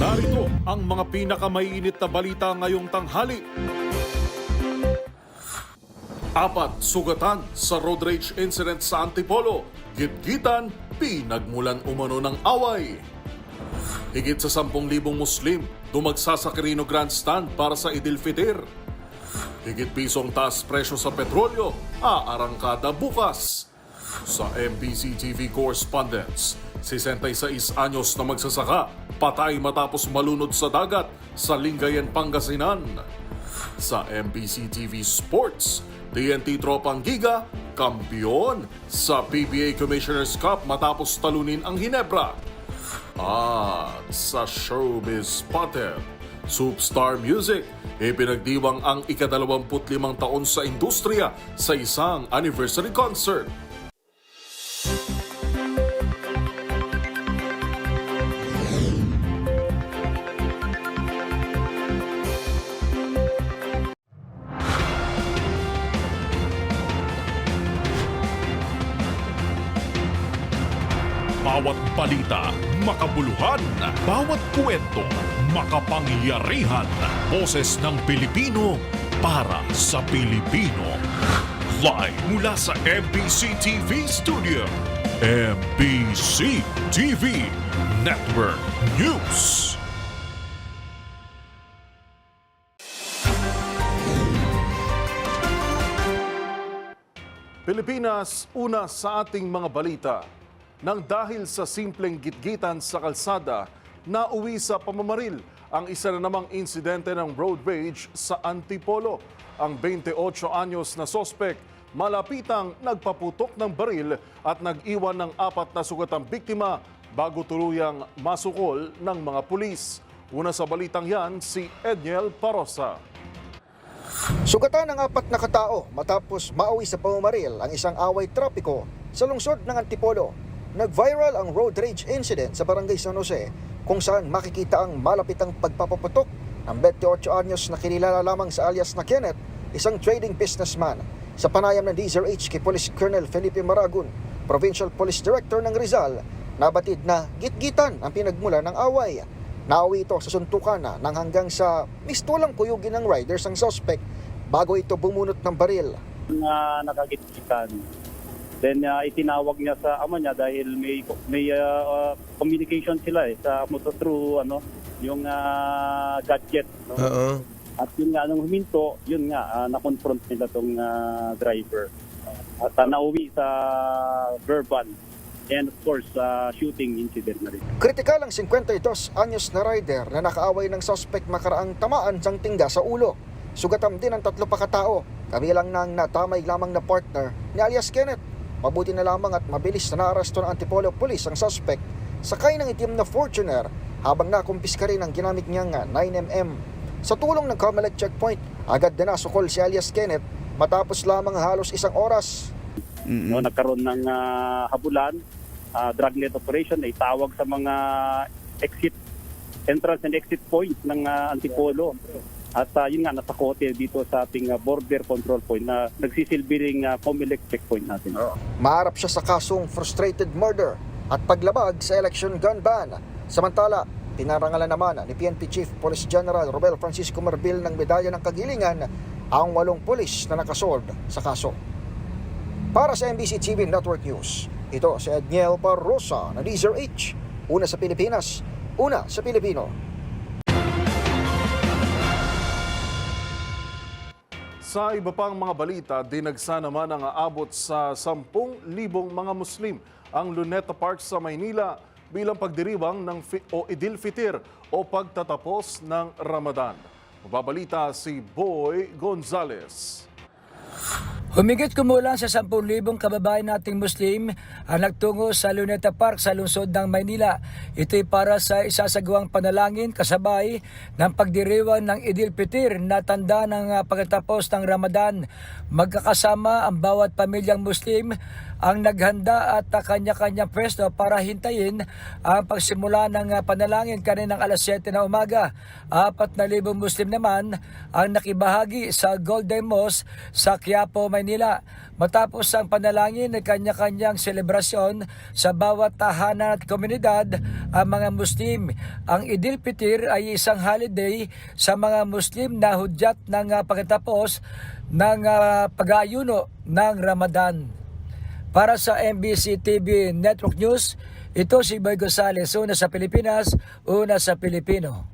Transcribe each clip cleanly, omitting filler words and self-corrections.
Narito ang mga pinakamaiinit na balita ngayong tanghali. 4 sugatan sa road rage incident sa Antipolo. Gitgitan, pinagmulan umano ng away. Higit sa 10,000 Muslim dumagsa sa Quirino Grandstand para sa Idil Fitr. Higit pisong taas presyo sa petrolyo, aarangkada bukas. Sa MBC TV correspondents, 66 anyos na magsasaka, patay matapos malunod sa dagat sa Lingayen, Pangasinan. Sa MBC TV Sports, TNT Tropang Giga, kampiyon sa PBA Commissioner's Cup matapos talunin ang Ginebra. At sa Showbiz Spotted, Superstar Music, ipinagdiwang ang ika-25 taon sa industriya sa isang anniversary concert. Bawat balita, makabuluhan. Bawat kwento, makapangyarihan. Boses ng Pilipino para sa Pilipino. Live mula sa MBC TV Studio. MBC TV Network News. Pilipinas, una sa ating mga balita. Nang dahil sa simpleng gitgitan sa kalsada, nauwi sa pamamaril ang isa na namang insidente ng road rage sa Antipolo. Ang 28 anyos na sospek malapitang nagpaputok ng baril at nag-iwan ng 4 na sugatang biktima bago tuluyang masukol ng mga pulis. Una sa balitang yan, si Edniel Parosa. Sugatan ng 4 na katao matapos mauwi sa pamamaril ang isang away trapiko sa lungsod ng Antipolo. Nag-viral ang road rage incident sa Barangay San Jose kung saan makikita ang malapitang pagpapaputok ng 28 anyos na kilala lamang sa alias na Kenneth, isang trading businessman. Sa panayam ng DZRH kay Police Colonel Felipe Maragon, Provincial Police Director ng Rizal, nabatid na gitgitan ang pinagmula ng away. Nauwi ito sa suntukan nang hanggang sa mistulang kuyugin ng riders ang suspect bago ito bumunot ng baril. Nakagitgitan. Then itinawag niya sa ama niya dahil may communication sila sa motor through yung gadget. No? At yun nga nung huminto, yun nga na-confront nila tong driver. At nauwi sa verbal and of course shooting incident na rin. Kritikal ang 52 anyos na rider na nakaaway ng suspect makaraang tamaan sang tingga sa ulo. Sugatam din ang 3 pa katao, kabilang ng natamay lamang na partner ni alias Kenneth. Mabuti na lamang at mabilis na naaresto ng Antipolo Police ang suspect sakay ng itim na Fortuner habang nakumpiska rin ang ginamit niyang 9mm. Sa tulong ng Comelec checkpoint, agad na nasukol si alias Kenneth matapos lamang halos 1 oras. No, nagkaroon ng habulan, dragnet operation na itawag sa mga entrance and exit points ng Antipolo. At yun nga, nasa kote dito sa ating border control point na nagsisilbing Comelec checkpoint natin. Maharap siya sa kasong frustrated murder at paglabag sa election gun ban. Samantala, pinarangalan naman ni PNP Chief Police General Robel Francisco Marbil ng Medalya ng Kagilingan ang 8 pulis na nakasord sa kaso. Para sa MBC TV Network News, ito si Edniel Parosa na DZRH. Una sa Pilipinas, una sa Pilipino. Sa iba pang mga balita, dinagsa naman ang aabot sa 10,000 mga Muslim ang Luneta Park sa Maynila bilang pagdiriwang ng Idil Fitr o pagtatapos ng Ramadan. Mababalita si Boy Gonzales. Humigit kumulang sa 10,000 kababayan nating Muslim ang nagtungo sa Luneta Park sa lungsod ng Maynila. Ito'y para sa isasagawang panalangin kasabay ng pagdiriwang ng Idil Fitr na tanda ng pagtatapos ng Ramadan. Magkakasama ang bawat pamilyang Muslim ang naghanda at kanya-kanyang pwesto para hintayin ang pagsimula ng panalangin kaninang alas 7 na umaga. 4,000 Muslim naman ang nakibahagi sa Golden Mosque sa Quiapo, Maynila. Matapos ang panalangin ay kanya-kanyang selebrasyon sa bawat tahanan at komunidad ang mga Muslim. Ang Idil Fitr ay isang holiday sa mga Muslim na hudyat ng pagkatapos ng pag-aayuno ng Ramadan. Para sa MBC TV Network News, ito si Boy Gonzales, una sa Pilipinas, una sa Pilipino.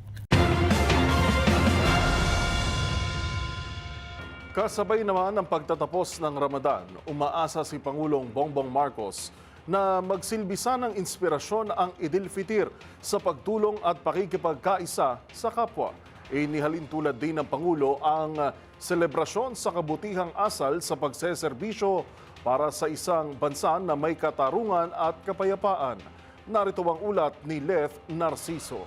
Kasabay naman ng pagtatapos ng Ramadan, umaasa si Pangulong Bongbong Marcos na magsilbisa ng inspirasyon ang Idil Fitr sa pagtulong at pakikipagkaisa sa kapwa. Inihalin tulad din ng Pangulo ang selebrasyon sa kabutihang asal sa pagseserbisyo para sa isang bansa na may katarungan at kapayapaan. Narito ang ulat ni Leth Narciso.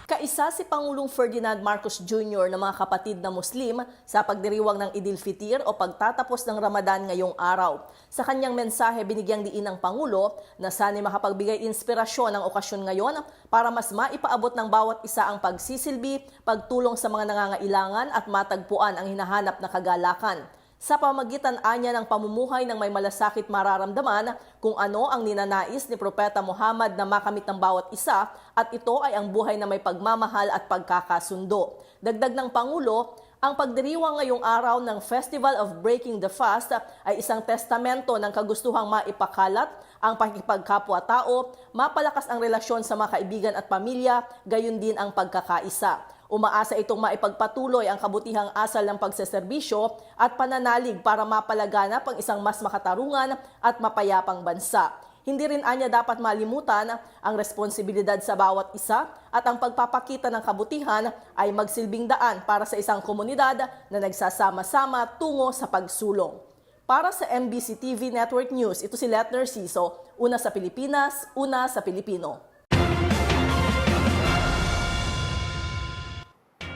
Kaisa si Pangulong Ferdinand Marcos Jr. ng mga kapatid na Muslim sa pagdiriwang ng Idil Fitr o pagtatapos ng Ramadan ngayong araw. Sa kanyang mensahe, binigyang diin ng Pangulo na sana'y makapagbigay inspirasyon ang okasyon ngayon para mas maipaabot ng bawat isa ang pagsisilbi, pagtulong sa mga nangangailangan at matagpuan ang hinahanap na kagalakan. Sa pamagitan anya ng pamumuhay ng may malasakit mararamdaman kung ano ang ninanais ni Propeta Muhammad na makamit ng bawat isa at ito ay ang buhay na may pagmamahal at pagkakasundo. Dagdag ng Pangulo, ang pagdiriwang ngayong araw ng Festival of Breaking the Fast ay isang testamento ng kagustuhang maipakalat ang pakikipagkapwa-tao, mapalakas ang relasyon sa mga kaibigan at pamilya, gayon din ang pagkakaisa. Umaasa itong maipagpatuloy ang kabutihang asal ng pagseserbisyo at pananalig para mapalaganap ang isang mas makatarungan at mapayapang bansa. Hindi rin anya dapat malimutan ang responsibilidad sa bawat isa at ang pagpapakita ng kabutihan ay magsilbing daan para sa isang komunidad na nagsasama-sama tungo sa pagsulong. Para sa MBC TV Network News, ito si Leth Narciso, una sa Pilipinas, una sa Pilipino.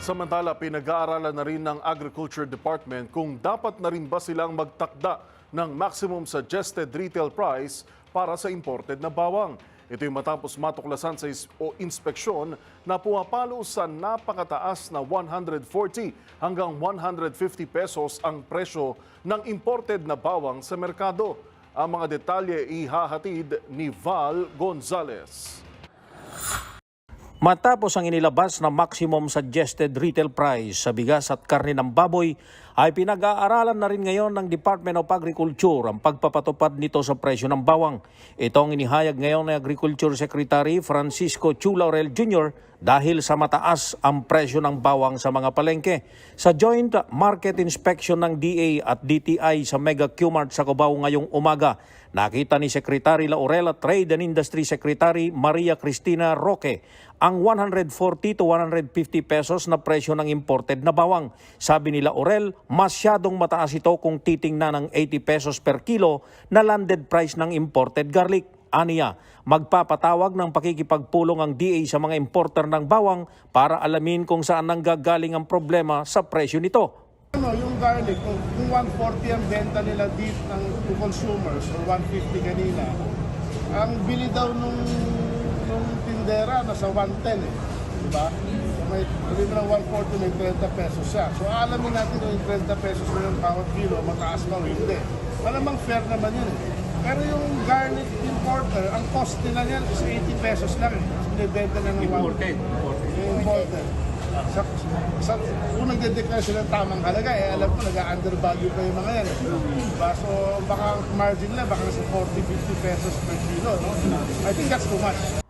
Samantala, pinag-aaralan na rin ng Agriculture Department kung dapat na rin ba silang magtakda ng maximum suggested retail price para sa imported na bawang. Ito yung matapos matuklasan sa inspeksyon na pumapalo sa napakataas na 140 hanggang 150 pesos ang presyo ng imported na bawang sa merkado. Ang mga detalye ihahatid ni Val Gonzalez. Matapos ang inilabas na maximum suggested retail price sa bigas at karne ng baboy, ay pinag-aaralan na rin ngayon ng Department of Agriculture ang pagpapatupad nito sa presyo ng bawang. Ito ang inihayag ngayon ng Agriculture Secretary Francisco Chu Laurel Jr. dahil sa mataas ang presyo ng bawang sa mga palengke. Sa joint market inspection ng DA at DTI sa Mega Q-Mart sa Cubao ngayong umaga, nakita ni Secretary Laurel at Trade and Industry Secretary Maria Cristina Roque ang 140 to 150 pesos na presyo ng imported na bawang. Sabi ni Laurel, masyadong mataas ito kung titingnan ng 80 pesos per kilo na landed price ng imported garlic. Aniya, magpapatawag ng pakikipagpulong ang DA sa mga importer ng bawang para alamin kung saan nanggagaling ang problema sa presyo nito. Yung garlic, kung 140 ang benta nila dito to consumers or 150 kanina, ang bili daw nung tindera nasa 110 diba? So may bili mo ng 140, may 30 pesos siya. So alamin natin kung yung 30 pesos na yung bawat kilo, mataas ba o hindi. Malamang fair naman yun. Pero yung garlic importer, ang cost nila yan is 80 pesos lang. Binibenta na ng imported. Kung nagde-declare sila ng tamang halaga, alam ko nag-undervalue pa yung mga yan. Diba? So baka margin lang, baka nasa 40-50 pesos per kilo. No? I think that's too much.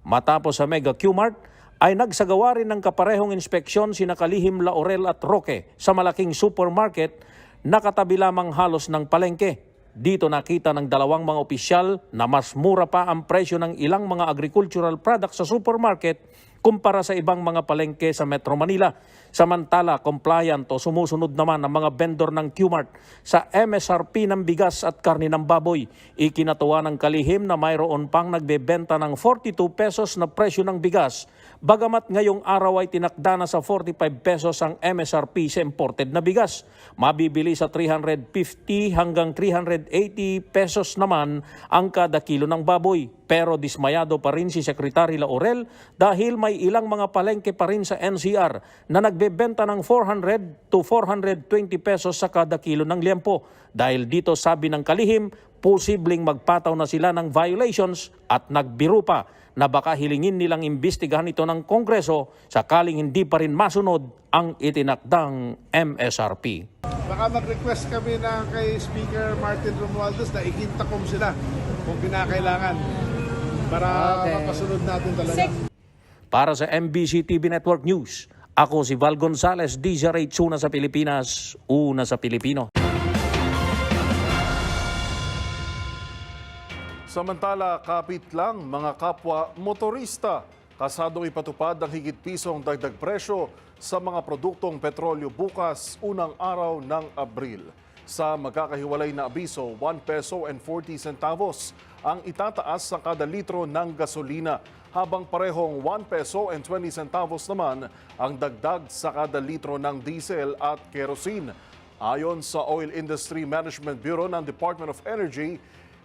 Matapos sa Mega Q-Mart, ay nagsagawa rin ng kaparehong inspeksyon sina Kalihim Laurel at Roque sa malaking supermarket na katabi lamang halos ng palengke. Dito nakita ng dalawang mga opisyal na mas mura pa ang presyo ng ilang mga agricultural products sa supermarket kumpara sa ibang mga palengke sa Metro Manila. Samantala, compliant o sumusunod naman ang mga vendor ng Q-Mart sa MSRP ng bigas at karne ng baboy. Ikinatuwa ng Kalihim na mayroon pang nagbebenta ng 42 pesos na presyo ng bigas bagamat ngayong araw ay tinakda na sa 45 pesos ang MSRP sa imported na bigas. Mabibili sa 350 hanggang 380 pesos naman ang kada kilo ng baboy. Pero dismayado pa rin si Secretary Laurel dahil may ilang mga palengke pa rin sa NCR na nagbebenta ng 400 to 420 pesos sa kada kilo ng liempo. Dahil dito, sabi ng kalihim, posibleng magpataw na sila ng violations at nagbiro pa na baka hilingin nilang imbestigahan ito ng Kongreso sakaling hindi pa rin masunod ang itinakdang MSRP. Baka mag-request kami na kay Speaker Martin Romualdez na ikintakom sila kung kinakailangan para mapasunod natin talaga. Para sa MBC TV Network News, ako si Val Gonzalez, DZRH, una sa Pilipinas, una sa Pilipino. Samantala, kapit lang mga kapwa motorista. Kasadong ipatupad ang higit pisong dagdag presyo sa mga produktong petrolyo bukas unang araw ng Abril. Sa magkakahiwalay na abiso, 1 peso and 40 centavos ang itataas sa kada litro ng gasolina, habang parehong 1 peso and 20 centavos naman ang dagdag sa kada litro ng diesel at kerosene. Ayon sa Oil Industry Management Bureau ng Department of Energy,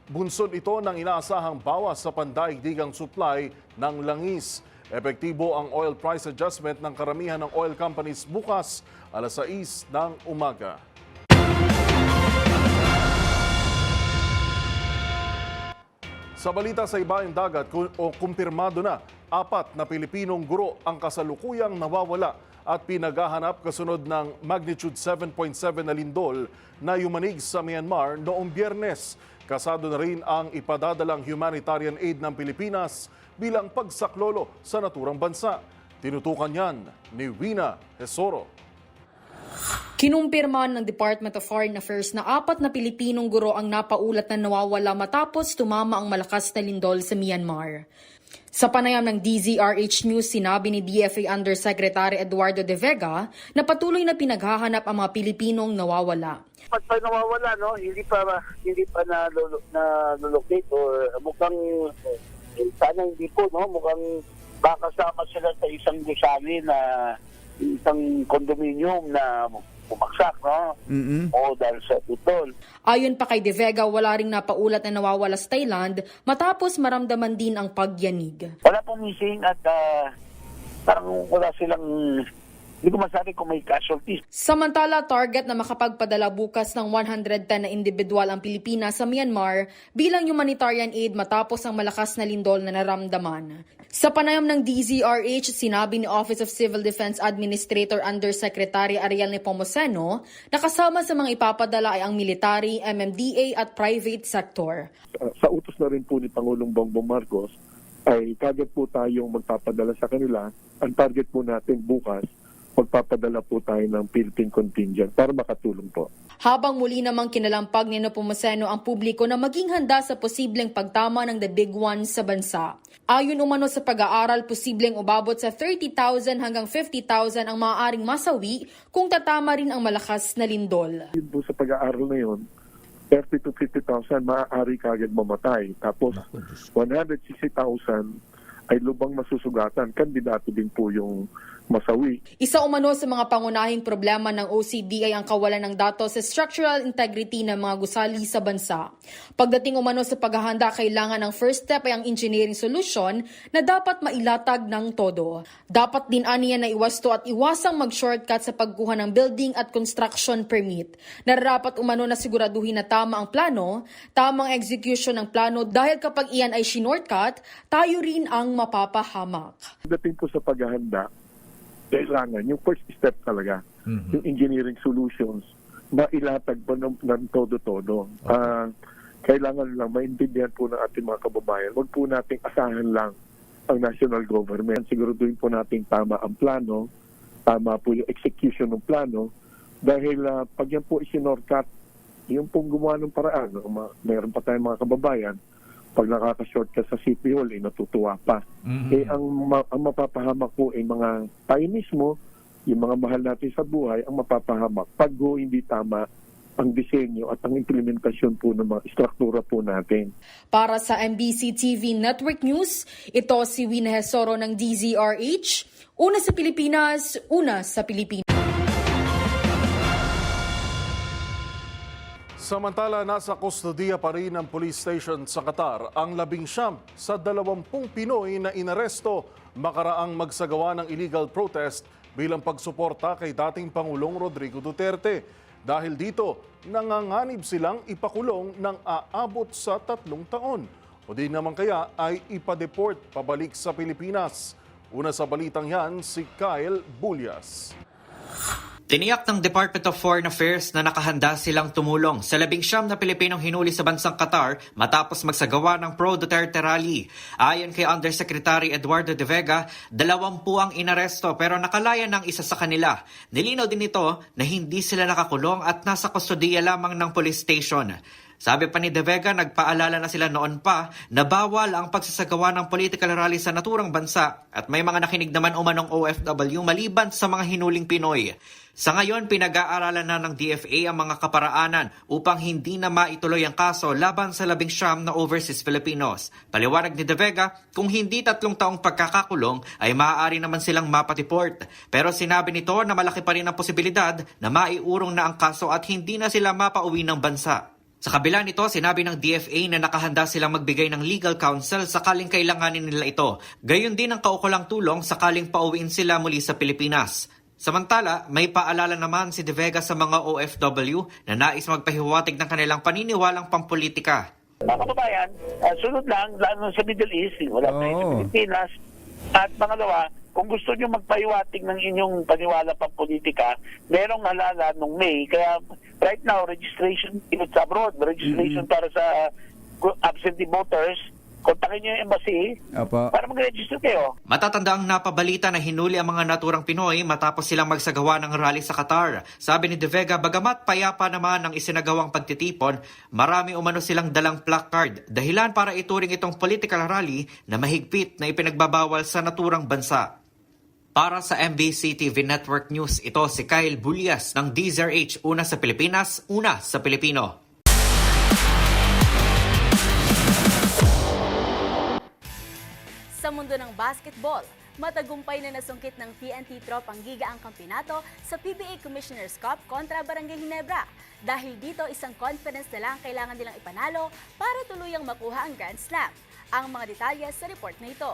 bunsod ito ng inaasahang bawas sa pandaigdigang supply ng langis. Epektibo ang oil price adjustment ng karamihan ng oil companies bukas alas 6 ng umaga. Sa balita sa ibaing dagat, kumpirmado na 4 na Pilipinong guro ang kasalukuyang nawawala at pinaghahanap kasunod ng magnitude 7.7 na lindol na yumanig sa Myanmar noong Biyernes. Kasado na rin ang ipadadalang humanitarian aid ng Pilipinas bilang pagsaklolo sa naturang bansa. Tinutukan yan ni Wina Hesoro. Kinumpirma ng Department of Foreign Affairs na 4 na Pilipinong guro ang napaulat na nawawala matapos tumama ang malakas na lindol sa Myanmar. Sa panayam ng DZRH News, sinabi ni DFA Undersecretary Eduardo De Vega na patuloy na pinaghahanap ang mga Pilipinong nawawala. Pag nawawala, no, hindi pa na-locate or mukhang sana hindi po, no, mukhang baka kasama sila sa isang gusali na isang condominium na bumaksak, no? O dahil sa tutol. Ayon pa kay De Vega, wala ring napaulat na nawawala sa Thailand matapos maramdaman din ang pagyanig. Wala pong missing at parang wala silang, hindi ko masabi kung may casualties. Samantala, target na makapagpadala bukas ng 110 na individual ang Pilipinas sa Myanmar bilang humanitarian aid matapos ang malakas na lindol na naramdaman. Sa panayam ng DZRH, sinabi ni Office of Civil Defense Administrator Undersecretary Ariel Nepomuceno na kasama sa mga ipapadala ay ang military, MMDA at private sector. Sa utos na rin po ni Pangulong Bongbong Marcos ay target po tayong magpapadala sa kanila. Ang target po natin bukas, magpapadala po tayo ng Philippine contingent para makatulong po. Habang muli namang kinalampag ni Nepomuceno ang publiko na maging handa sa posibleng pagtama ng the big one sa bansa. Ayon umano sa pag-aaral, posibleng umabot sa 30,000 hanggang 50,000 ang maaaring masawi kung tatama rin ang malakas na lindol. Yun po sa pag-aaral na yun, 30 to 50,000 maaari kagad mamatay. Tapos 160,000 ay lubang masusugatan. Kandidato din po yung masawi. Isa umano sa mga pangunahing problema ng OCD ay ang kawalan ng datos sa structural integrity ng mga gusali sa bansa. Pagdating umano sa paghahanda, kailangan ng first step ay ang engineering solution na dapat mailatag ng todo. Dapat din aniya na iwasto at iwasang mag-shortcut sa pagkuha ng building at construction permit. Nararapat umano na siguraduhin na tama ang plano, tamang execution ng plano dahil kapag iyan ay shinortcut, tayo rin ang mapapahamak. Pagdating po sa paghahanda, kailangan yung first step talaga, yung engineering solutions, mailatag pa ng todo-todo. Kailangan lang maintindihan po ng ating mga kababayan. Huwag po nating asahan lang ang national government. Siguraduhin po nating tama ang plano, tama po yung execution ng plano, dahil pag yan po isinortcut, yung pong gumawa ng paraan, mayroon pa tayong mga kababayan, pag nakaka-shortcut sa City Hall, natutuwa pa. Ang mapapahamak po ay mga tayo mismo, yung mga mahal natin sa buhay, ang mapapahamak pag hindi tama ang disenyo at ang implementasyon po ng mga struktura po natin. Para sa MBC TV Network News, ito si Wina Hesoro ng DZRH. Una sa Pilipinas, una sa Pilipinas. Samantala, nasa kustodiya pa rin ng police station sa Qatar ang 19 sa 20 Pinoy na inaresto makaraang magsagawa ng illegal protest bilang pagsuporta kay dating Pangulong Rodrigo Duterte. Dahil dito, nanganganib silang ipakulong ng aabot sa 3 taon. O di naman kaya ay ipa-deport pabalik sa Pilipinas. Una sa balitang yan, si Kyle Bulyas. Tiniyak ng Department of Foreign Affairs na nakahanda silang tumulong sa 19 na Pilipinong hinuli sa bansang Qatar matapos magsagawa ng pro-Duterte rally. Ayon kay Undersecretary Eduardo De Vega, 20 ang inaresto pero nakalaya ng isa sa kanila. Nilinaw din ito na hindi sila nakakulong at nasa kustodiya lamang ng police station. Sabi pa ni De Vega, nagpaalala na sila noon pa na bawal ang pagsasagawa ng political rally sa naturang bansa at may mga nakinig naman umanong OFW maliban sa mga hinuling Pinoy. Sa ngayon, pinag-aaralan na ng DFA ang mga kaparaanan upang hindi na maituloy ang kaso laban sa 19 na overseas Filipinos. Paliwanag ni De Vega, kung hindi 3 taong pagkakakulong ay maaari naman silang mapatiport. Pero sinabi nito na malaki pa rin ang posibilidad na maiurong na ang kaso at hindi na sila mapauwi ng bansa. Sa kabila nito, sinabi ng DFA na nakahanda silang magbigay ng legal counsel sakaling kailanganin nila ito. Gayon din ang kaukulang tulong sakaling pauwiin sila muli sa Pilipinas. Samantala, may paalala naman si De Vega sa mga OFW na nais magpahiwatig ng kanilang paniniwalang pampolitika. Mga kababayan, sunod lang, lalo sa Middle East, wala pa rin sa Pilipinas. At pangalawa, kung gusto nyo magpahiwatig ng inyong paniwala pampolitika, merong halala nung May. Kaya right now, registration sa abroad, registration para sa absentee voters, kontakin nyo yung embassy para mag-register kayo. Matatandaang napabalita na hinuli ang mga naturang Pinoy matapos silang magsagawa ng rally sa Qatar. Sabi ni De Vega, bagamat payapa naman ang isinagawang pagtitipon, marami umano silang dalang placard. Dahilan para ituring itong political rally na mahigpit na ipinagbabawal sa naturang bansa. Para sa MBC TV Network News, ito si Kyle Bulyas ng DZRH, una sa Pilipinas, una sa Pilipino. Sa mundo ng basketball, matagumpay na nasungkit ng TNT Tropang Giga ang kampyonato sa PBA Commissioner's Cup kontra Barangay Ginebra. Dahil dito, isang conference na lang kailangan nilang ipanalo para tuluyang makuha ang Grand Slam. Ang mga detalye sa report na ito.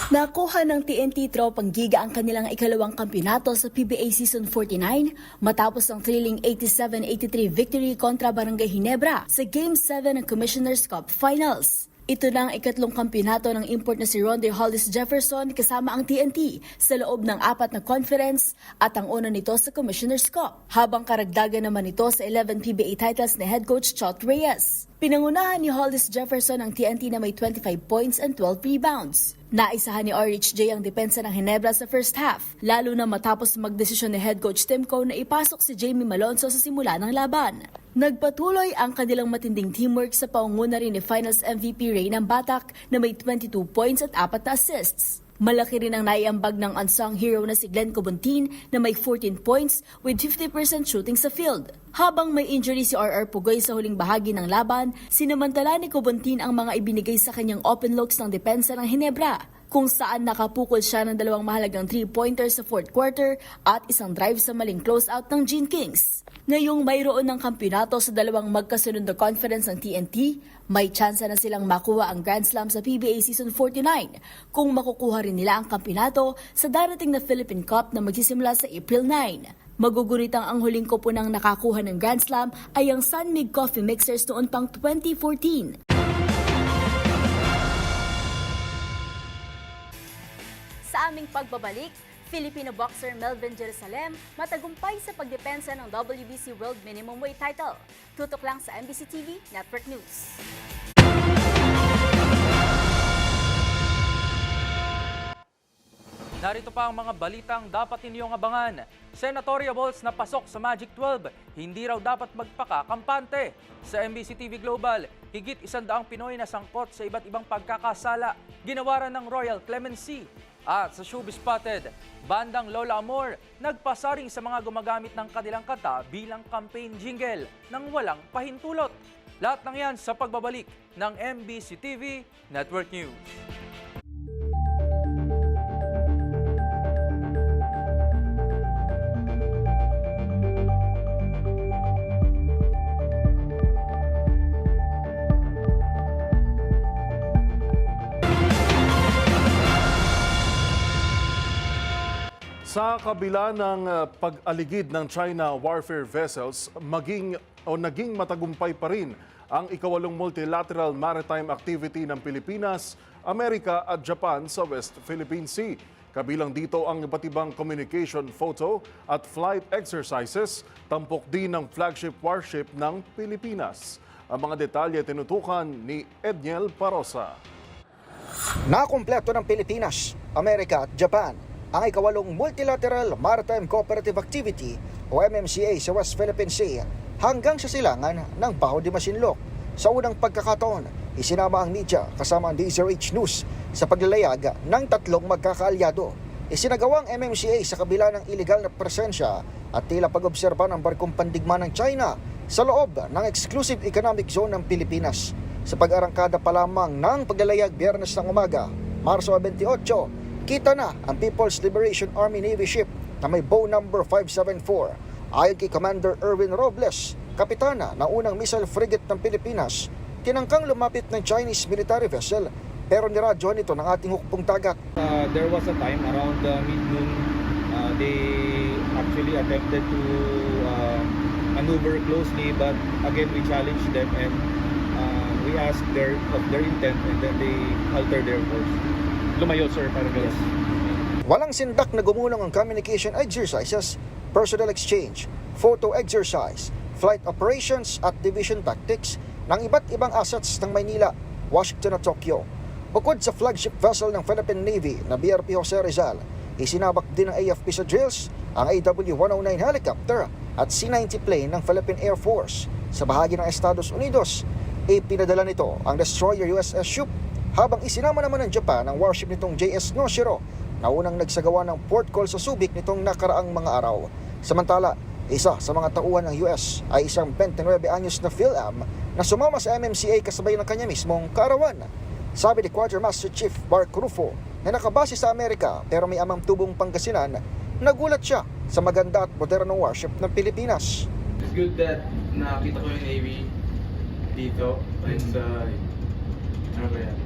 Nakuha ng TNT Tropang Giga ang kanilang ikalawang kampyonato sa PBA Season 49 matapos ang thrilling 87-83 victory kontra Barangay Ginebra sa Game 7 ng Commissioner's Cup Finals. Ito na ang ikatlong kampyonato ng import na si Ronde Hollis Jefferson kasama ang TNT sa loob ng 4 na conference at ang una nito sa Commissioner's Cup. Habang karagdagan naman ito sa 11 PBA titles ni head coach Chot Reyes. Pinangunahan ni Hollis Jefferson ang TNT na may 25 points and 12 rebounds. Naisahan ni RHJ ang depensa ng Ginebra sa first half, lalo na matapos magdesisyon ni head coach Tim Coe na ipasok si Jamie Malonzo sa simula ng laban. Nagpatuloy ang kanilang matinding teamwork sa paunguna rin ni Finals MVP Reynan Batak na may 22 points at 4 na assists. Malaki rin ang naiambag ng unsung hero na si Glenn Cobontin na may 14 points with 50% shooting sa field. Habang may injury si RR Pugoy sa huling bahagi ng laban, sinamantala ni Cobontin ang mga ibinigay sa kanyang open looks ng depensa ng Ginebra, kung saan nakapukol siya ng 2 mahalagang 3-pointers sa fourth quarter at isang drive sa maling closeout ng Gene Kings. Ngayong mayroon ng kampyonato sa 2 magkasunod na conference ng TNT, may tsansa na silang makuha ang Grand Slam sa PBA Season 49 kung makukuha rin nila ang kampyonato sa darating na Philippine Cup na magsisimula sa April 9. Magugunitang ang huling koponang nakakuha ng Grand Slam ay ang San Mig Coffee Mixers noon pang 2014. Sa aming pagbabalik, Filipino boxer Melvin Jerusalem matagumpay sa pagdepensa ng WBC World Minimum Weight title. Tutok lang sa MBC TV Network News. Narito pa ang mga balitang dapat ninyong abangan. Senatoriables na pasok sa Magic 12, hindi raw dapat magpakakampante. Sa MBC TV Global, higit 100 Pinoy na sangkot sa iba't ibang pagkakasala, ginawaran ng Royal Clemency. At sa Showbiz Spotted, bandang Lola Amor nagpasaring sa mga gumagamit ng kanilang kanta bilang campaign jingle nang walang pahintulot. Lahat ng yan sa pagbabalik ng MBC TV Network News. Sa kabila ng pag-aligid ng China warfare vessels, naging matagumpay pa rin ang ikawalong multilateral maritime activity ng Pilipinas, Amerika at Japan sa West Philippine Sea. Kabilang dito ang iba't ibang communication, photo at flight exercises, tampok din ng flagship warship ng Pilipinas. Ang mga detalye tinutukan ni Edniel Parosa. Nakumpleto ng Pilipinas, Amerika at Japan ang ikawalong Multilateral Maritime Cooperative Activity o MMCA sa West Philippine Sea hanggang sa silangan ng Baho de Masinloc. Sa unang pagkakataon, isinama ang media kasama ang DZRH News sa paglalayag ng tatlong magkakaalyado. Isinagawa ang MMCA sa kabila ng iligal na presensya at tila pag-obserba ng barkong pandigma ng China sa loob ng Exclusive Economic Zone ng Pilipinas. Sa pag-arangkada pa lamang ng paglalayag Biyernes ng umaga, Marso 28, kita na ang People's Liberation Army Navy ship na may bow number 574. Ayon kay Commander Erwin Robles, kapitana ng unang missile frigate ng Pilipinas, tinangkang lumapit ng Chinese military vessel pero niradyo nito ng ating hukbong dagat. There was a time around mid-noon, they actually attempted to maneuver closely, but again we challenged them and we asked of their intent and then they altered their course. Lumayo, sir, para yes. Walang sindak na gumulong ang communication exercises, personnel exchange, photo exercise, flight operations at division tactics ng iba't ibang assets ng Maynila, Washington at Tokyo. Bukod sa flagship vessel ng Philippine Navy na BRP Jose Rizal, isinabak din ng AFP sa drills ang AW-109 helicopter at C-90 plane ng Philippine Air Force. Sa bahagi ng Estados Unidos, ipinadala nito ang destroyer USS Shoup, habang isinama naman ng Japan ang warship nitong JS Noshiro na unang nagsagawa ng port call sa Subic nitong nakaraang mga araw. Samantala, isa sa mga tauhan ng US ay isang 29 anyos na PhilAm na sumama sa MMCA kasabay ng kanya mismong kaarawan. Sabi ni Quartermaster Chief Mark Rufo na nakabase sa Amerika pero may amang tubong Pangasinan, nagulat siya sa maganda at modernong warship ng Pilipinas. It's good that nakita ko yung Navy dito. It's, ano ba yan?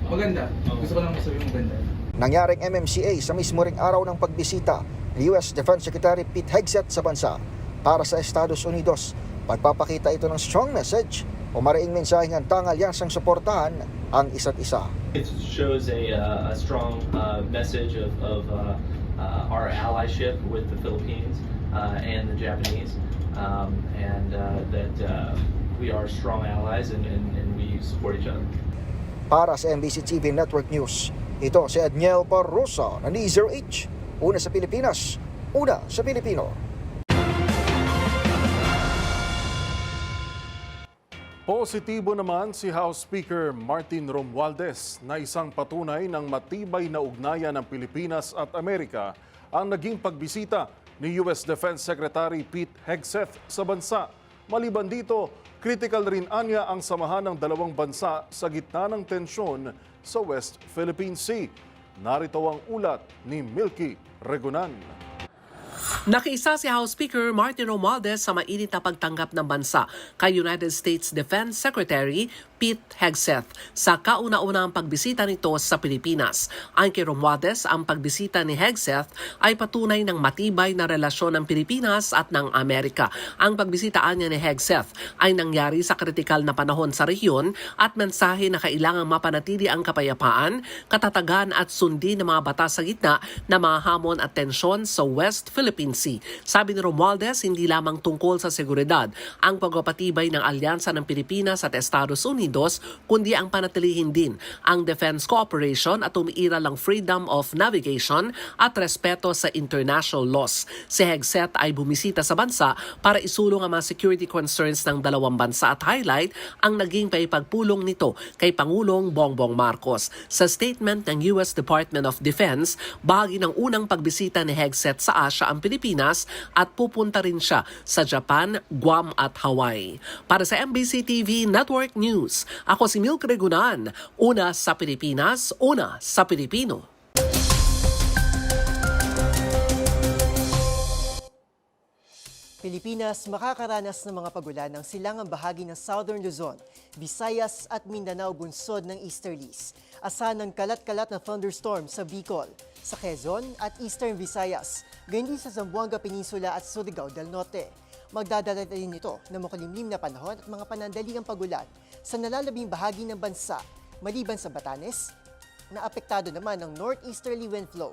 Maganda. Gusto ko lang masabi maganda. Nangyaring MMCA sa mismo ring araw ng pagbisita ni US Defense Secretary Pete Hegseth sa bansa para sa Estados Unidos. Pagpapakita ito ng strong message o mariing mensaheng hantang alyansang suportahan ang isa't isa. It shows a strong message of our allyship with the Philippines and the Japanese, and that we are strong allies and we support each other. Para sa MBC TV Network News, ito si Edniel Parosa na DZRH. Una sa Pilipinas, una sa Pilipino. Positibo naman si House Speaker Martin Romualdez na isang patunay ng matibay na ugnayan ng Pilipinas at Amerika ang naging pagbisita ni US Defense Secretary Pete Hegseth sa bansa. Maliban dito, critical rin anya ang samahan ng dalawang bansa sa gitna ng tensyon sa West Philippine Sea. Narito ang ulat ni Milky Regunan. Nakiisa si House Speaker Martin Romualdez sa mainit na pagtanggap ng bansa kay United States Defense Secretary Pete Hegseth sa kauna-unang pagbisita nito sa Pilipinas. Ayon kay Romualdez, ang pagbisita ni Hegseth ay patunay ng matibay na relasyon ng Pilipinas at ng Amerika. Ang pagbisitaan niya ni Hegseth ay nangyari sa kritikal na panahon sa rehiyon at mensahe na kailangang mapanatili ang kapayapaan, katatagan at sundin ng mga batas sa gitna na mga hamon at tensyon sa West Philippine Sea. Sabi ni Romualdez, hindi lamang tungkol sa seguridad ang pagpapatibay ng alyansa ng Pilipinas at Estados Unidos, Unidos, kundi ang panatilihin din ang defense cooperation at umiiral ang freedom of navigation at respeto sa international laws. Si Hegseth ay bumisita sa bansa para isulong ang mga security concerns ng dalawang bansa at highlight ang naging paipagpulong nito kay Pangulong Bongbong Marcos. Sa statement ng US Department of Defense, bahagi ng unang pagbisita ni Hegseth sa Asia ang Pilipinas at pupunta rin siya sa Japan, Guam at Hawaii. Para sa MBC TV Network News, ako si Milk Regunan, una sa Pilipinas, una sa Pilipino. Pilipinas makakaranas ng mga pagulan ng silangang bahagi ng Southern Luzon, Visayas at Mindanao bunsod ng easterlies. Asahan ng kalat-kalat na thunderstorm sa Bicol, sa Quezon at Eastern Visayas, gayon din sa Zamboanga Peninsula at Surigao del Norte. Magdadala din ito ng makulimlim na panahon at mga panandaliang pagulan sa nalalabing bahagi ng bansa, maliban sa Batanes, na apektado naman ng northeasterly wind flow.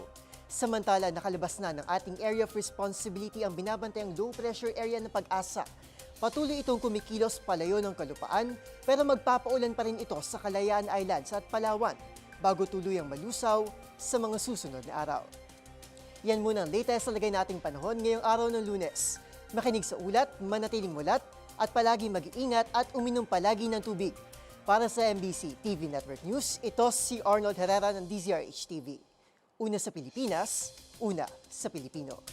Samantala, nakalabas na ng ating area of responsibility ang binabantayang low pressure area ng Pag-asa. Patuloy itong kumikilos palayo ng kalupaan pero magpapaulan pa rin ito sa Kalayaan Islands at Palawan bago tuluyang malusaw sa mga susunod na araw. Yan muna ang latest sa lagay nating panahon ngayong araw ng Lunes. Makinig sa ulat, manatiling mulat, at palagi mag-iingat at uminom palagi ng tubig. Para sa MBC TV Network News, ito si Arnold Herrera ng DZRH TV. Una sa Pilipinas, una sa Pilipino.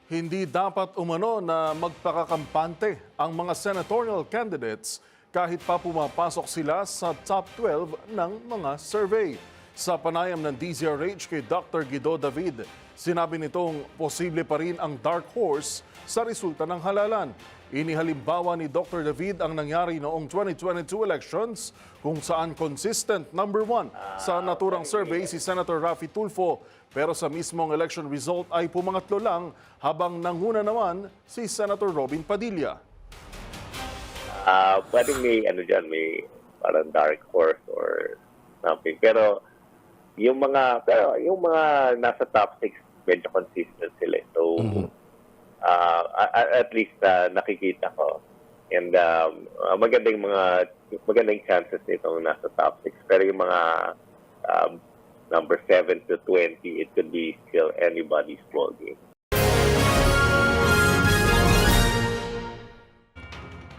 Hindi dapat umano na magpakakampante ang mga senatorial candidates kahit pa pumapasok sila sa top 12 ng mga survey. Sa panayam ng DZRH kay Dr. Guido David, sinabi nitong posible pa rin ang dark horse sa resulta ng halalan. Inihalimbawa ni Dr. David ang nangyari noong 2022 elections kung saan consistent number 1 sa naturang survey si Senator Raffy Tulfo, pero sa mismong election result ay pumangatlo lang habang nanguna naman si Senator Robin Padilla. Pwedeng may may parang dark horse or something, pero yung mga nasa top 6 medyo consistent sila. So at least nakikita ko, and magandang chances nitong nasa top 6, pero yung mga number 7 to 20, it could be still anybody's ball game.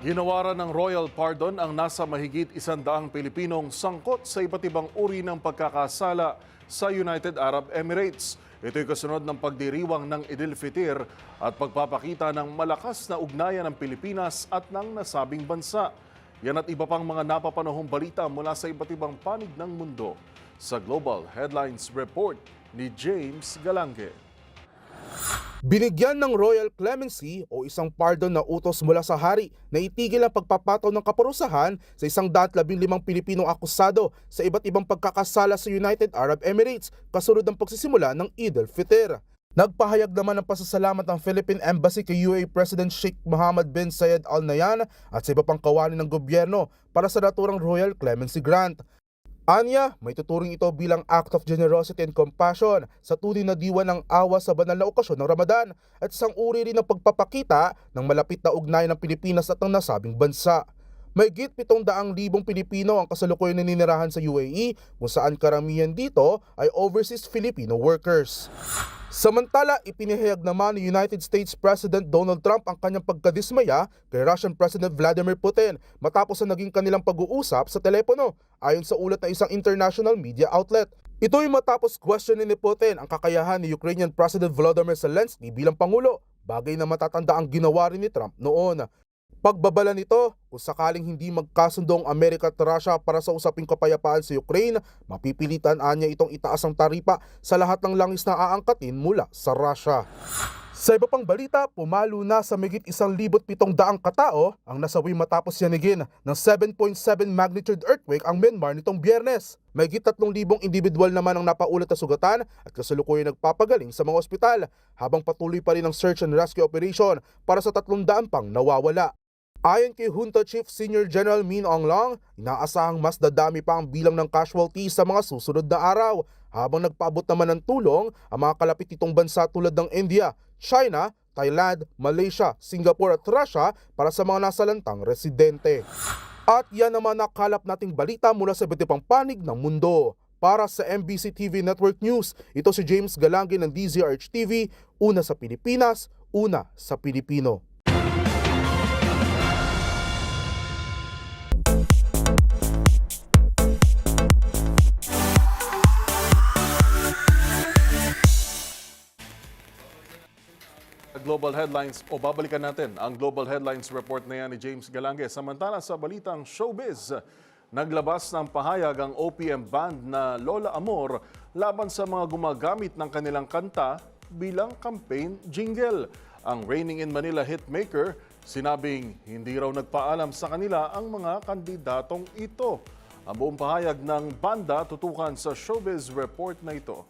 Ginawaran ng royal pardon ang nasa mahigit 100 Pilipinong sangkot sa iba't ibang uri ng pagkakasala sa United Arab Emirates. Ito'y kasunod ng pagdiriwang ng Idil Fitir at pagpapakita ng malakas na ugnayan ng Pilipinas at ng nasabing bansa. Yan at iba pang mga napapanahong balita mula sa iba't ibang panig ng mundo. Sa Global Headlines Report ni James Galange. Binigyan ng royal clemency o isang pardon na utos mula sa hari na itigil ang pagpapataw ng kaparusahan sa 115 Pilipinong akusado sa iba't ibang pagkakasala sa United Arab Emirates kasunod ng pagsisimula ng Eid al-Fitr. Nagpahayag naman ng pasasalamat ng Philippine Embassy kay UAE President Sheikh Mohammed bin Zayed Al Nahyan at sa iba pang kawani ng gobyerno para sa naturang royal clemency grant. Anya, may tuturing ito bilang act of generosity and compassion sa tunay na diwa ng awa sa banal na okasyon ng Ramadan at isang uri rin ng pagpapakita ng malapit na ugnayan ng Pilipinas at ng nasabing bansa. May higit 700,000 Pilipino ang kasalukuyan naninirahan sa UAE kung saan karamihan dito ay overseas Filipino workers. Samantala, ipinahayag naman ni United States President Donald Trump ang kanyang pagkadismaya kay Russian President Vladimir Putin matapos ang naging kanilang pag-uusap sa telepono, ayon sa ulat ng isang international media outlet. Ito'y matapos questionin ni Putin ang kakayahan ni Ukrainian President Volodymyr Zelensky bilang Pangulo, bagay na matatanda ang ginawa rin ni Trump noon. Pagbabala nito, kung sakaling hindi magkasundo ang Amerika at Russia para sa usaping kapayapaan sa Ukraine, mapipilitan niya itong itaas ang taripa sa lahat ng langis na aangkatin mula sa Russia. Sa iba pang balita, pumalo na sa mahigit 1,700 katao ang nasawi matapos yanigin ng 7.7 magnitude earthquake ang Myanmar nitong Biyernes. Mahigit 3,000 individual naman ang napaulat na sugatan at kasalukuyan nagpapagaling sa mga ospital, habang patuloy pa rin ang search and rescue operation para sa 300 pang nawawala. Ayon kay Junta Chief Senior General Min Aung Hlaing, inaasahang mas dadami pa ang bilang ng casualties sa mga susunod na araw, habang nagpaabot naman ng tulong ang mga kalapit nitong bansa tulad ng India, China, Thailand, Malaysia, Singapore at Russia para sa mga nasalantang residente. At yan naman nakalap nating balita mula sa iba't ibang panig ng mundo. Para sa MBC TV Network News, ito si James Galangin ng DZRH TV, una sa Pilipinas, una sa Pilipino. Global Headlines o babalikan natin ang Global Headlines report na yan ni James Galange. Samantala sa balitang showbiz, naglabas ng pahayag ang OPM band na Lola Amor laban sa mga gumagamit ng kanilang kanta bilang campaign jingle. Ang reigning in Manila hitmaker sinabing hindi raw nagpaalam sa kanila ang mga kandidatong ito. Ang buong pahayag ng banda tutukan sa showbiz report na ito.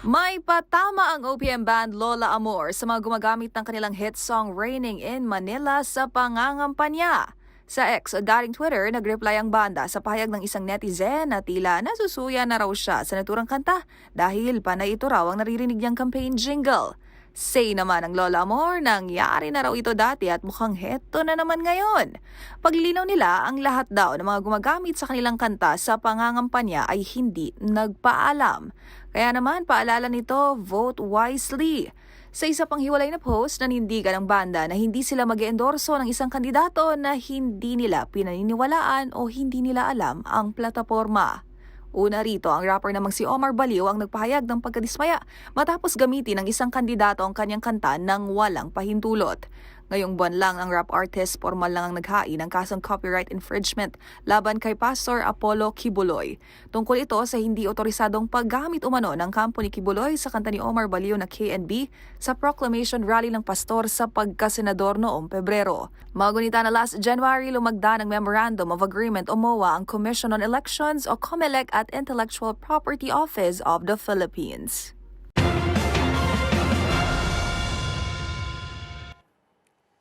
May patama ang OPM band Lola Amor sa mga gumagamit ng kanilang hit song Raining in Manila sa pangangampanya. Sa X o dating Twitter, nag-reply ang banda sa pahayag ng isang netizen na tila nasusuya na raw siya sa naturang kanta dahil panay ito raw ang naririnig niyang campaign jingle. Say naman ng Lola Amor, nangyari na raw ito dati at mukhang heto na naman ngayon. Paglilinaw nila, ang lahat daw ng mga gumagamit sa kanilang kanta sa pangangampanya ay hindi nagpaalam. Kaya naman, paalala nito, vote wisely. Sa isa pang hiwalay na post, nanindigan ng banda na hindi sila mag-endorso ng isang kandidato na hindi nila pinaniniwalaan o hindi nila alam ang plataporma. Una rito, ang rapper namang si Omar Baliw ang nagpahayag ng pagkadismaya matapos gamitin ng isang kandidato ang kanyang kanta ng walang pahintulot. Ngayong buwan lang ang rap artist formal lang ang naghain ng kasong copyright infringement laban kay Pastor Apollo Kibuloy. Tungkol ito sa hindi otorisadong paggamit umano ng kampo ni Kibuloy sa kanta ni Omar Baliw na KNB sa proclamation rally ng pastor sa pagkasenador noong Pebrero. Magunita na last January lumagda ng Memorandum of Agreement o MOA ang Commission on Elections o COMELEC at Intellectual Property Office of the Philippines.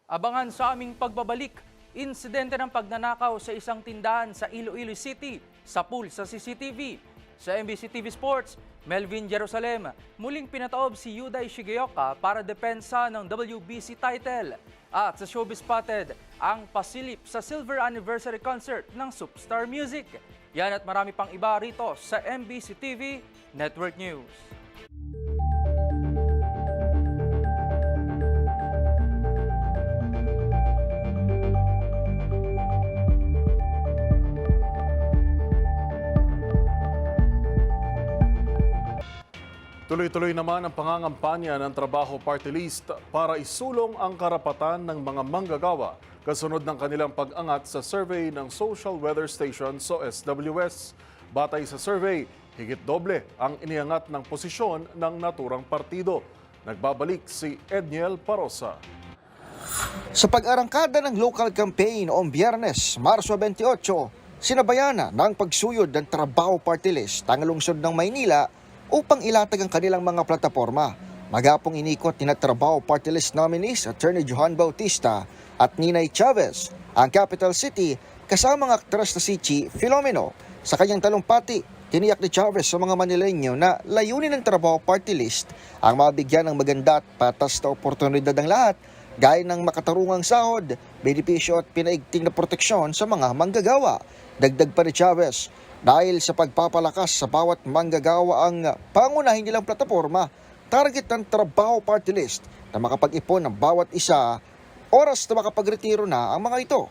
Abangan sa aming pagbabalik, insidente ng pagnanakaw sa isang tindahan sa Iloilo City sa pool sa CCTV. Sa MBC TV Sports, Melvin Jerusalem, muling pinataob si Yuday Shigeoka para depensa ng WBC title. At sa Showbiz Spotted, ang pasilip sa Silver Anniversary Concert ng Superstar Music. Yan at marami pang iba rito sa MBC TV Network News. Tuloy-tuloy naman ang pangangampanya ng Trabaho Party List para isulong ang karapatan ng mga manggagawa kasunod ng kanilang pag-angat sa survey ng Social Weather Station o SWS. Batay sa survey, higit doble ang iniangat ng posisyon ng naturang partido. Nagbabalik si Edniel Parosa. Sa pag-arangkada ng local campaign noong Biyernes, Marso 28, sinabayana ng pagsuyod ng Trabaho Party List ang lungsod ng Maynila upang ilatag ang kanilang mga plataporma. Magapong inikot ni Trabaho Party List nominees Attorney Johan Bautista at Ninay Chavez ang capital city kasama ang aktres na si Chi Filomeno. Sa kanyang talumpati, tiniyak ni Chavez sa mga Manileño na layunin ng Trabaho Party List ang mabigyan ng maganda at patas na oportunidad ng lahat gaya ng makatarungang sahod, benepisyo at pinaigting na proteksyon sa mga manggagawa. Dagdag pa ni Chavez, dahil sa pagpapalakas sa bawat manggagawa ang pangunahin nilang plataporma, target ng Trabaho Party List na makapag-ipon ng bawat isa, oras na makapagretiro na ang mga ito.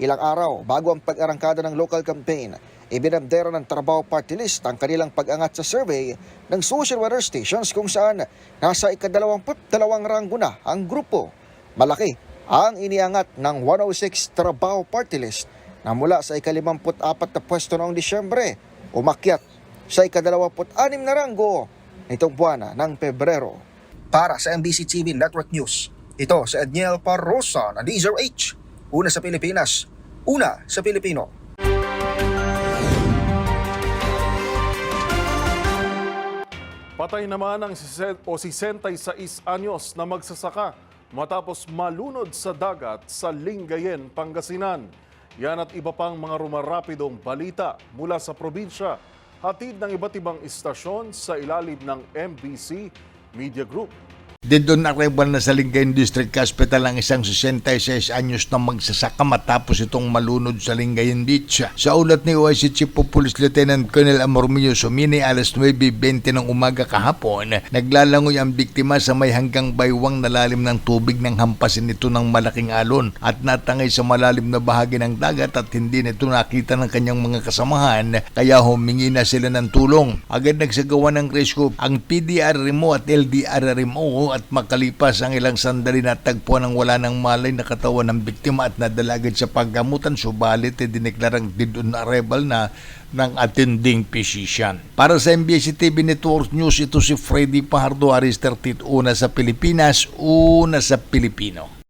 Ilang araw bago ang pag-arangkada ng local campaign, ibinandera ng Trabaho Party List ang kanilang pag-angat sa survey ng social weather stations kung saan nasa ika-22 ranggo na ang grupo. Malaki ang iniangat ng 106 Trabaho Party List na mula sa ika-54 na pwesto noong Disyembre, umakyat sa ika-26 na ranggo nitong buwan ng Pebrero. Para sa MBC TV Network News, ito si Edniel Parosa na DZRH, una sa Pilipinas, una sa Pilipino. Patay naman ang 66 anyos na magsasaka matapos malunod sa dagat sa Lingayen, Pangasinan. Yan at iba pang mga rumarapidong balita mula sa probinsya, hatid ng iba't ibang istasyon sa ilalim ng MBC Media Group. Dead on arrival na sa Lingayen District Hospital ang isang 66 anyos na magsasaka matapos itong malunod sa Lingayen Beach. Sa ulat ni OIC Chief of Police Lieutenant Colonel Amormillo Sumini, alas 9:20 ng umaga kahapon, naglalangoy ang biktima sa may hanggang baywang na lalim ng tubig nang hampasin ito ng malaking alon at natangay sa malalim na bahagi ng dagat at hindi nito nakita ng kanyang mga kasamahan kaya humingi na sila ng tulong. Agad nagsagawa ng rescue ang PDRMO at LDRMO at makalipas ang ilang sandali natagpuan ang wala ng malay na katawan ng biktima at nadala agad sa paggamutan, subalit dineklarang dead on arrival na ng attending physician. Para sa MBC TV Network News, ito si Freddy Pajardo, Aris 31, una sa Pilipinas, una sa Pilipino.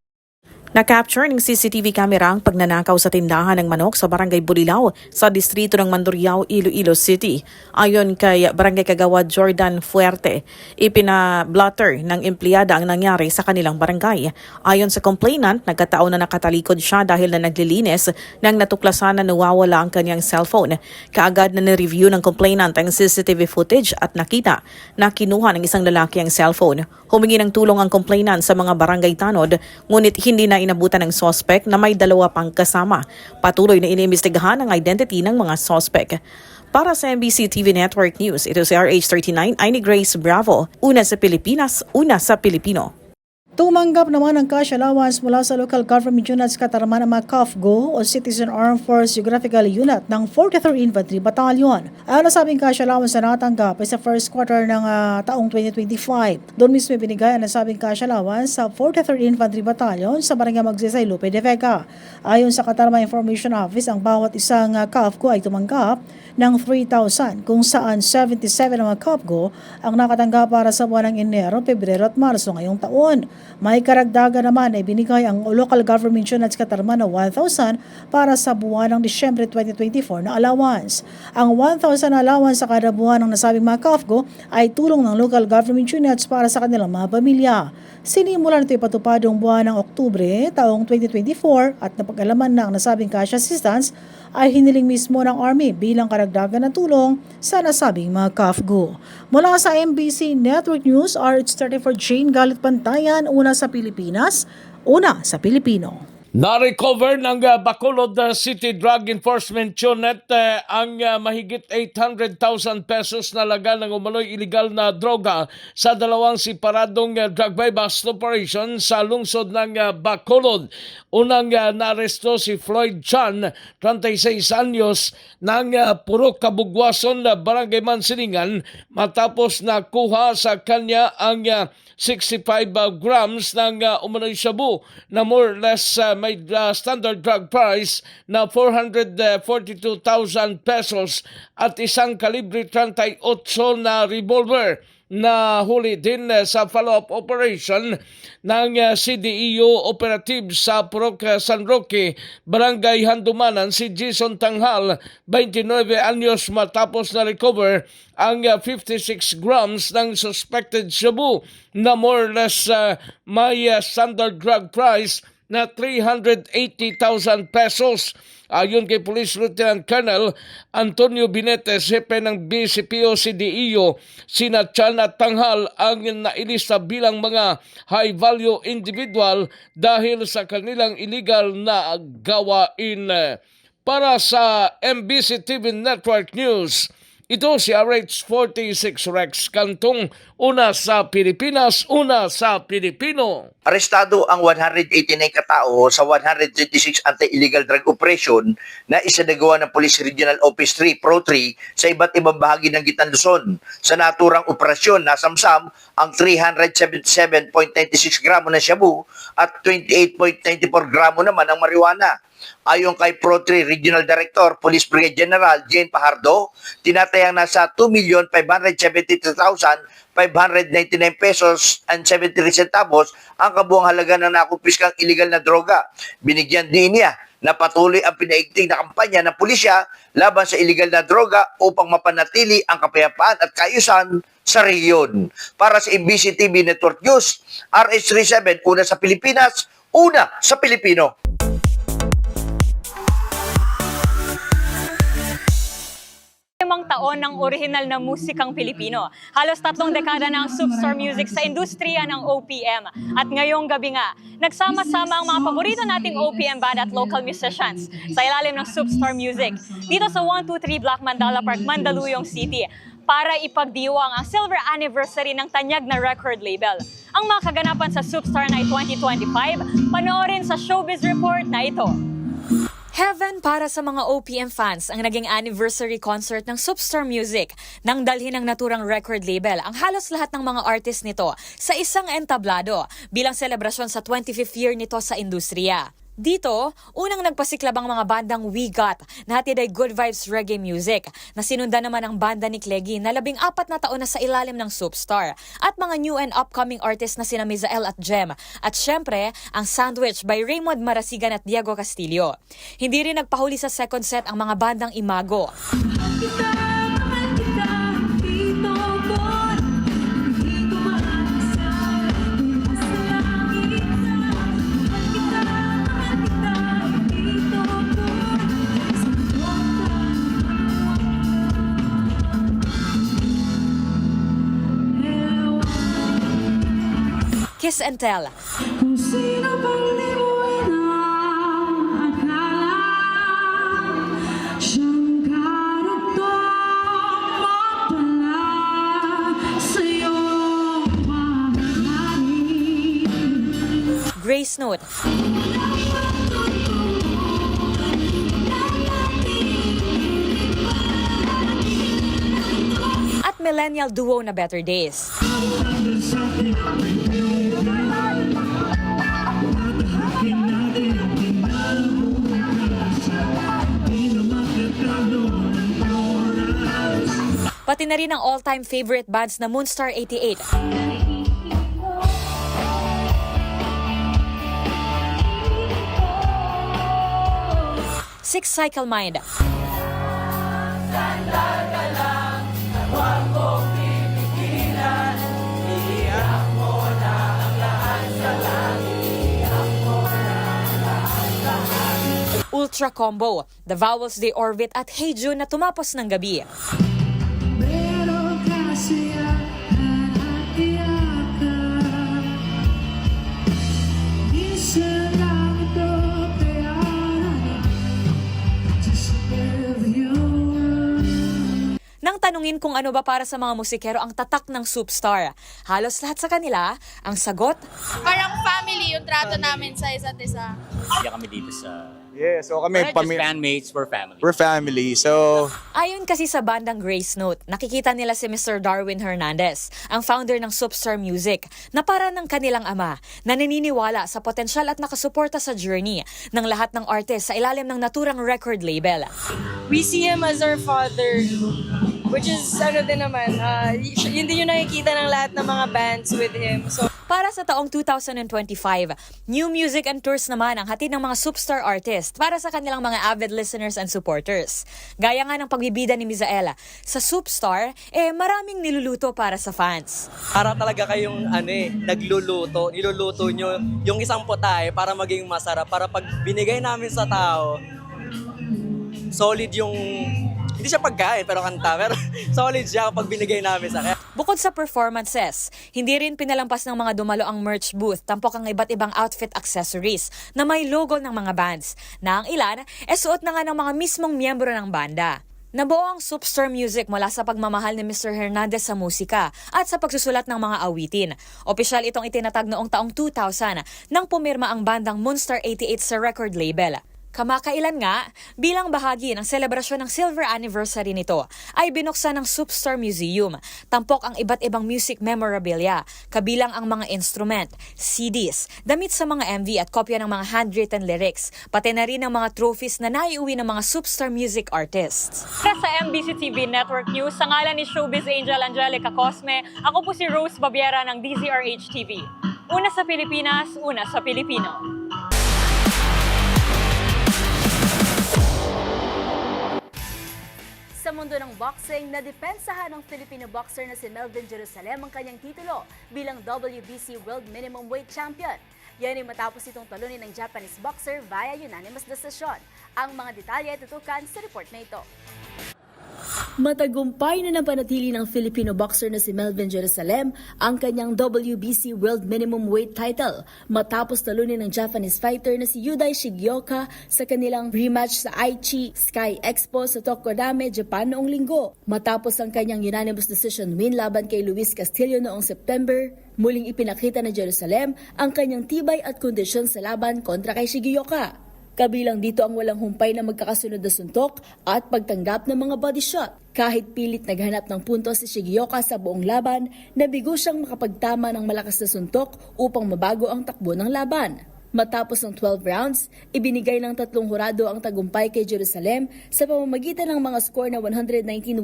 Na-capture ng CCTV camera ang pagnanakaw sa tindahan ng manok sa Barangay Bulilao sa distrito ng Mandurriao, Iloilo City. Ayon kay Barangay Kagawad Jordan Fuerte, ipina-blotter ng empleyada ang nangyari sa kanilang barangay. Ayon sa complainant, nagkataon na nakatalikod siya dahil na naglilinis nang natuklasan na nawawala ang kanyang cellphone. Kaagad na nireview ng complainant ang CCTV footage at nakita na kinuha ng isang lalaki ang cellphone. Humingi ng tulong ang complainant sa mga barangay tanod, ngunit hindi na inabutan ng suspect na may dalawa pang kasama. Patuloy na iniimbestigahan ang identity ng mga suspect. Para sa MBC TV Network News, ito si RH39, Aini Grace Bravo, una sa Pilipinas, una sa Pilipino. Tumanggap naman ng cash allowance mula sa local government units katarman ng mga CAFGO o Citizen Armed Force Geographical Unit ng 43rd Infantry Battalion. Ang nasabing cash allowance na natanggap ay sa first quarter ng taong 2025. Doon mismo binigay ang nasabing cash allowance sa 43rd Infantry Battalion sa Barangay Magsaysay, Lope de Vega. Ayon sa Katarman Information Office, ang bawat isang CAFGO ay tumanggap ng 3,000 kung saan 77 ng mga CAFGO ang nakatanggap para sa buwan ng Enero, Pebrero at Marso ngayong taon. May karagdagan naman ay binigay ang local government units katarman na 1,000 para sa buwan ng Disyembre 2024 na allowance. Ang 1,000 allowance sa kada buwan ng nasabing mga CAFGO ay tulong ng local government units para sa kanilang mga pamilya. Sinimulan ito ipatupad noong buwan ng Oktubre taong 2024 at napag-alaman na ang nasabing cash assistance ay hiniling mismo ng Army bilang karagdagan ng tulong sa nasabing mga CAFGO. Mula sa MBC Network News, RH34 Jane Galit Pantayan, una sa Pilipinas, una sa Pilipino. Na-recover ng Bacolod City Drug Enforcement Unit ang mahigit 800,000 pesos na laga ng umano'y illegal na droga sa dalawang separadong drug buy-bust operation sa lungsod ng Bacolod. Unang naresto si Floyd Chan, 36 anyos, ng Purok Kabugwason, Barangay Mansilingan, matapos nakuha sa kanya ang 65 grams ng umano'y shabu na more or less may standard drug price na 442,000 pesos at isang kalibre 38 na revolver na huli din sa follow-up operation ng CDEO operative sa Purok San Roque, Barangay Handumanan, si Jason Tanghal, 29 anyos, matapos na recover ang 56 grams ng suspected shabu na more or less may standard drug price na 380,000 pesos. Ayon kay Police Lieutenant Colonel Antonio Binetes, hepe ng BCPO CDEO, sina Chan at Tanghal ang nailista bilang mga high-value individual dahil sa kanilang illegal na gawain. Para sa MBC TV Network News, ito si RH46 Rex Cantong, una sa Pilipinas, una sa Pilipino. Arestado ang 189 katao sa 126 anti-illegal drug operation na isinagawa ng Police Regional Office 3, Pro 3 sa iba't ibang bahagi ng Gitna Luzon. Sa naturang operasyon, nasamsam ang 377.96 gramo ng shabu at 28.94 gramo naman ng marijuana. Ayon kay Pro 3 Regional Director, Police Brigade General Jane Pajardo, tinatayang nasa 2,573,599 pesos and 73 centavos ang kabuang halaga ng nakumpiskang illegal na droga. Binigyan din niya na patuloy ang pinaigting na kampanya ng pulisya laban sa illegal na droga upang mapanatili ang kapayapaan at kaayusan sa rehiyon. Para sa MBC TV Network News, RH37, una sa Pilipinas, una sa Pilipino. taon ng orihinal na musikang Pilipino. Halos 3 dekada na ang Superstar Music sa industriya ng OPM. At ngayong gabi nga, nagsama-sama ang mga paborito nating OPM band at local musicians sa ilalim ng Superstar Music dito sa 123 Black Mandala Park, Mandaluyong City para ipagdiwang ang silver anniversary ng tanyag na record label. Ang mga kaganapan sa Superstar Night 2025, panoorin sa Showbiz Report na ito. Heaven para sa mga OPM fans ang naging anniversary concert ng Superstar Music nang dalhin ng naturang record label ang halos lahat ng mga artist nito sa isang entablado bilang selebrasyon sa 25th year nito sa industriya. Dito, unang nagpasiklab ang mga bandang We Got na hatid ay good vibes reggae music na sinundan naman ang banda ni Cleggy na 14 na taon na sa ilalim ng Superstar at mga new and upcoming artists na sina Mizael at Jem at syempre ang Sandwich by Raymond Marasigan at Diego Castillo. Hindi rin nagpahuli sa second set ang mga bandang Imago. Kiss and Tell. Kung sino pang di mo inaakala, siyang karugtong mo pala sa'yo mahalari. Grace Note. At millennial duo na Better Days. Pati na rin ang all-time favorite bands na Moonstar 88. Six Cycle Mind. Ultra Combo, The Vowels They Orbit at Hey June na tumapos ng gabi. Pero kasi iyak ka, isa lang ito kaya just live your world. Nang tanungin kung ano ba para sa mga musikero ang tatak ng Superstar, halos lahat sa kanila, ang sagot, parang family yung trato namin sa isa't isa. Kaya kami dito sa... Yeah, so kami We're not just bandmates, we're family. We're family. So ayon kasi sa bandang Grace Note, nakikita nila si Mr. Darwin Hernandez, ang founder ng Superstar Music, na para ng kanilang ama, na naniniwala sa potensyal at nakasuporta sa journey ng lahat ng artist sa ilalim ng naturang record label. We see him as our father, which is ano din naman, yun din yung nakikita ng lahat ng mga bands with him. So para sa taong 2025, new music and tours naman ang hatid ng mga Superstar artists para sa kanilang mga avid listeners and supporters. Gaya nga ng pagbibida ni Mizael, sa Superstar, maraming niluluto para sa fans. Para talaga kayong nagluluto, niluluto nyo yung isang putahe para maging masarap, para pag binigay namin sa tao, solid yung, hindi siya pagkain pero kanta, pero solid siya pag binigay namin sa kanya. Bukod sa performances, hindi rin pinalampas ng mga dumalo ang merch booth, tampok ang iba't ibang outfit accessories na may logo ng mga bands, na ang ilan suot na nga ng mga mismong miyembro ng banda. Nabuo ang Superstar Music mula sa pagmamahal ni Mr. Hernandez sa musika at sa pagsusulat ng mga awitin. Opisyal itong itinatag noong taong 2000 nang pumirma ang bandang Moonstar 88 sa record label. Kamakailan nga, bilang bahagi ng selebrasyon ng silver anniversary nito, ay binuksan ng Superstar Museum. Tampok ang iba't ibang music memorabilia, kabilang ang mga instrument, CDs, damit sa mga MV at kopya ng mga handwritten lyrics, pati na rin ang mga trophies na naiuwi ng mga Superstar music artists. Para sa MBC TV Network News, sa ngalan ni Showbiz Angel Angelica Cosme, ako po si Rose Babiera ng DZRH TV. Una sa Pilipinas, una sa Pilipino. Sa mundo ng boxing, nadepensahan ng Filipino boxer na si Melvin Jerusalem ang kanyang titulo bilang WBC World Minimum Weight Champion. Yan ay matapos itong talunin ng Japanese boxer via unanimous decision. Ang mga detalye tutukan sa report na ito. Matagumpay na napanatili ng Filipino boxer na si Melvin Jerusalem ang kanyang WBC World Minimum Weight title matapos talunin ng Japanese fighter na si Yudai Shigioka sa kanilang rematch sa Aichi Sky Expo sa Tokodame, Japan noong linggo. Matapos ang kanyang unanimous decision win laban kay Luis Castillo noong September, muling ipinakita ng Jerusalem ang kanyang tibay at kondisyon sa laban kontra kay Shigioka. Kabilang dito ang walang humpay na magkakasunod na suntok at pagtanggap ng mga body shot. Kahit pilit naghanap ng puntos si Shigioka sa buong laban, nabigo siyang makapagtama ng malakas na suntok upang mabago ang takbo ng laban. Matapos ng 12 rounds, ibinigay ng 3 hurado ang tagumpay kay Jerusalem sa pamamagitan ng mga score na 119-109,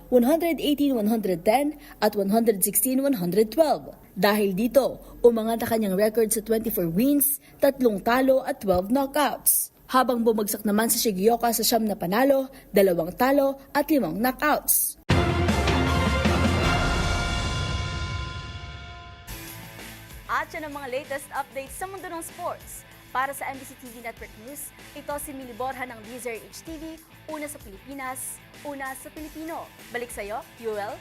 118-110 at 116-112. Dahil dito, umangat ang kanyang record sa 24 wins, 3 talo at 12 knockouts. Habang bumagsak naman si Shigioka sa 9 na panalo, 2 talo at 5 knockouts. At yan ang mga latest updates sa mundo ng sports. Para sa MBC TV Network News, ito si Mili Borja ng Deezer HTV, una sa Pilipinas, una sa Pilipino. Balik sa'yo, Yuel.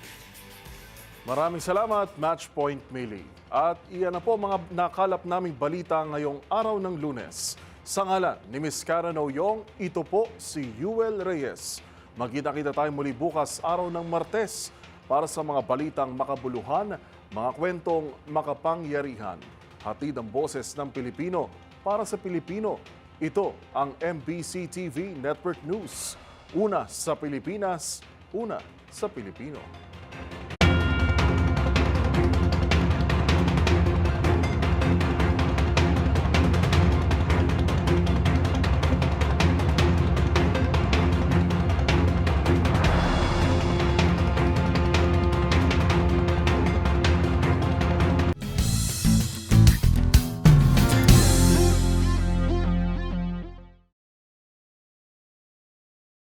Maraming salamat, Matchpoint Mili. At iyan na po mga nakalap naming balita ngayong araw ng Lunes. Sa ngalan ni Miss Karen Oyong, ito po si Yuel Reyes. Magkita-kita tayo muli bukas araw ng Martes para sa mga balitang makabuluhan, mga kwentong makapangyarihan. Hatid ang boses ng Pilipino para sa Pilipino. Ito ang MBC TV Network News. Una sa Pilipinas, una sa Pilipino.